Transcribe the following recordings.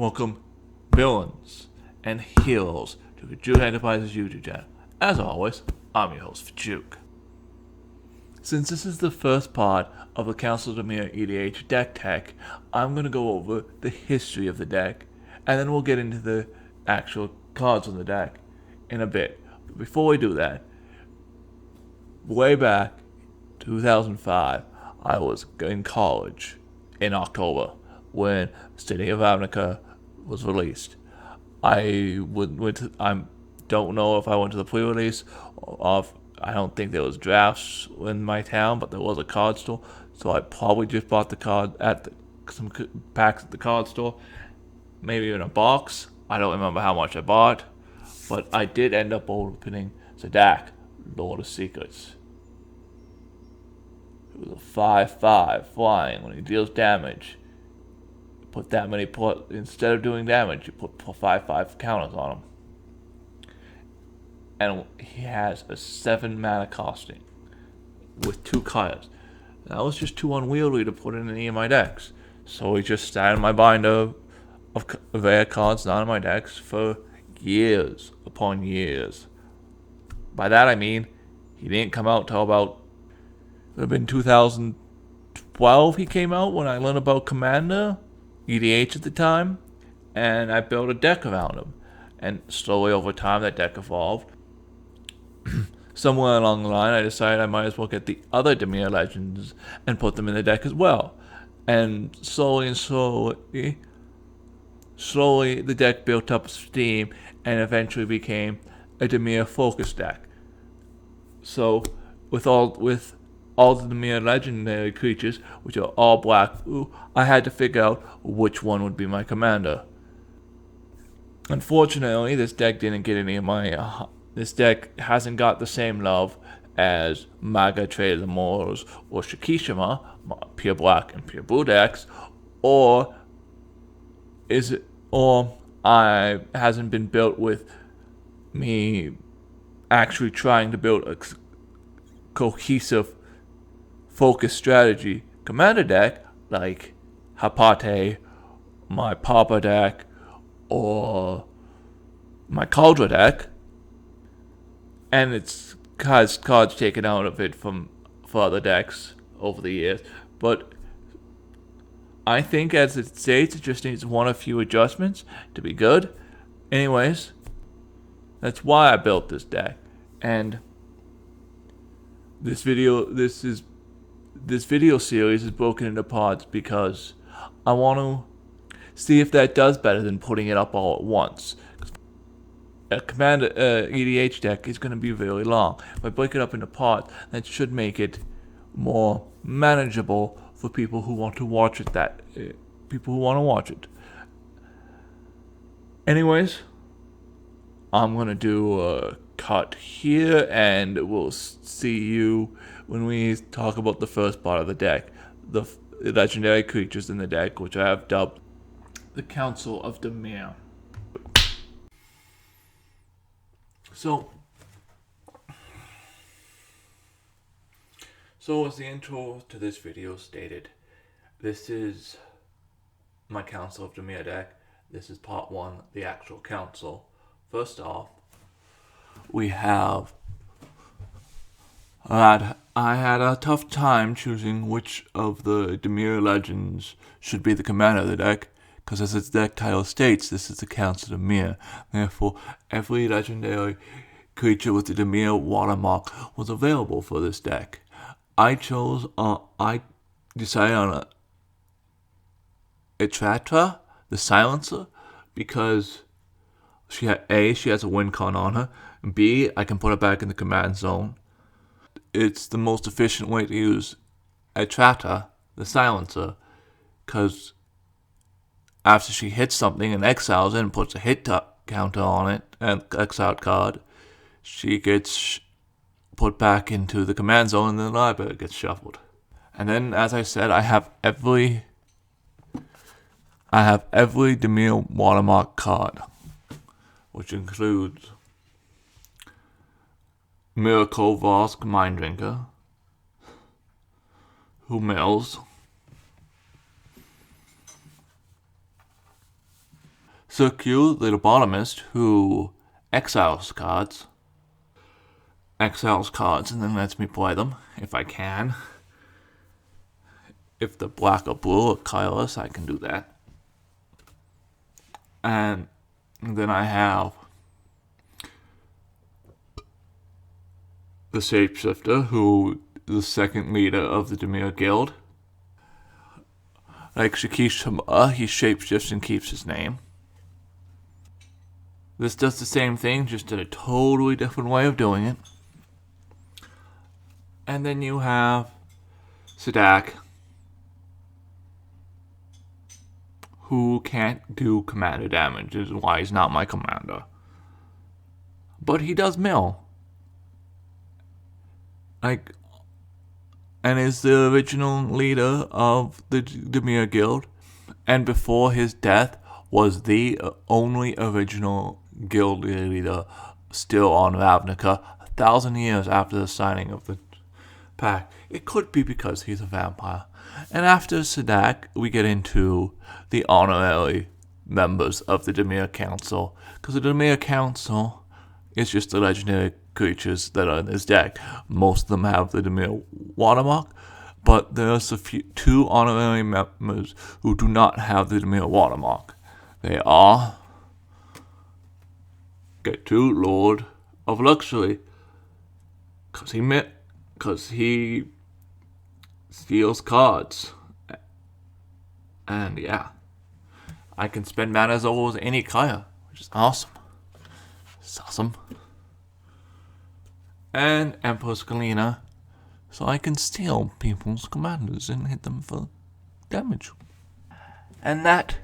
Welcome, villains and heroes, to the Fjook Enterprises YouTube channel. As always, I'm your host, Fjook. Since this is the first part of the Council of Dimir EDH deck tech, I'm going to go over the history of the deck, and then we'll get into the actual cards on the deck in a bit. But before we do that, way back 2005, I was in college in October when City of Ravnica was released. I don't know if I went to the pre-release of. I don't think there was drafts in my town, but there was a card store, so I probably just bought the card at some packs at the card store, maybe in a box. I don't remember how much I bought, but I did end up opening Szadek, Lord of Secrets. It was a 5/5 flying. When he deals damage, you put that many instead of doing damage, you put 5/5 counters on him. And he has a 7 mana costing with 2 colors. That was just too unwieldy to put in any of my decks. So he just sat in my binder of rare cards not in my decks for years upon years. By that I mean, he didn't come out till about, it would have been 2012 he came out, when I learned about Commander, EDH at the time, and I built a deck around him. And slowly over time that deck evolved. Somewhere along the line, I decided I might as well get the other Dimir legends and put them in the deck as well. And slowly, the deck built up steam and eventually became a Dimir focus deck. So, with all the Dimir legendary creatures, which are all black, I had to figure out which one would be my commander. Unfortunately, this deck didn't get any of my. This deck hasn't got the same love as Maga Trade of the Moors or Shikishima, pure black and pure blue decks, or I hasn't been built with me actually trying to build a cohesive focus strategy commander deck like Hapate, my Papa deck, or my Cauldron deck. And it's has cards taken out of it for other decks over the years. But I think as it states, it just needs one or few adjustments to be good. Anyways, that's why I built this deck. And this video series is broken into parts because I want to see if that does better than putting it up all at once. A Commander EDH deck is going to be really long. If I break it up into parts, that should make it more manageable for people who want to watch it. Anyways, I'm going to do a cut here, and we'll see you when we talk about the first part of the deck, the legendary creatures in the deck, which I have dubbed the Council of Dimir. So as the intro to this video stated, this is my Council of Dimir deck. This is part 1, the actual council. First off, I had a tough time choosing which of the Dimir legends should be the commander of the deck, because as its deck title states, this is the Council of Dimir. Therefore, every legendary creature with the Dimir watermark was available for this deck. I decided on Etrata, the Silencer, because she has a win con on her, and B, I can put her back in the command zone. It's the most efficient way to use Etrata, the Silencer, because after she hits something and exiles it and puts a hit counter on it, and exiled card, she gets put back into the command zone and the library gets shuffled. And then, as I said, I have every Dimir watermark card, which includes Mirko, Vosk, Minddrinker, who mills, Circu, the Lobotomist, who exiles cards, and then lets me play them, if I can. If they're black or blue or colorless, I can do that. And then I have the Shapeshifter, who is the second leader of the Dimir Guild. Like Shikishima, he shapeshifts and keeps his name. This does the same thing, just in a totally different way of doing it. And then you have Szadek, who can't do commander damage, is why he's not my commander. But he does mill. And is the original leader of the Dimir Guild. And before his death, was the only original guild leader still on Ravnica 1,000 years after the signing of the pact. It could be because he's a vampire. And after Szadek, we get into the honorary members of the Dimir Council. Because the Dimir Council is just the legendary creatures that are in his deck. Most of them have the Dimir watermark, but there's two honorary members who do not have the Dimir watermark. They are get to Lord of Luxury, because he steals cards. And yeah, I can spend mana as old as any color, which is awesome. It's awesome. And Empress Galina, so I can steal people's commanders and hit them for damage. And that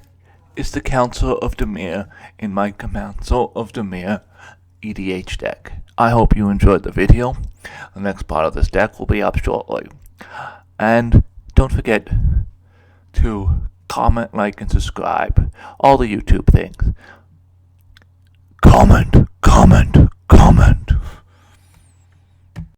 is the Council of Dimir in my Council of Dimir EDH deck. I hope you enjoyed the video. The next part of this deck will be up shortly. And don't forget to comment, like, and subscribe. All the YouTube things. Comment.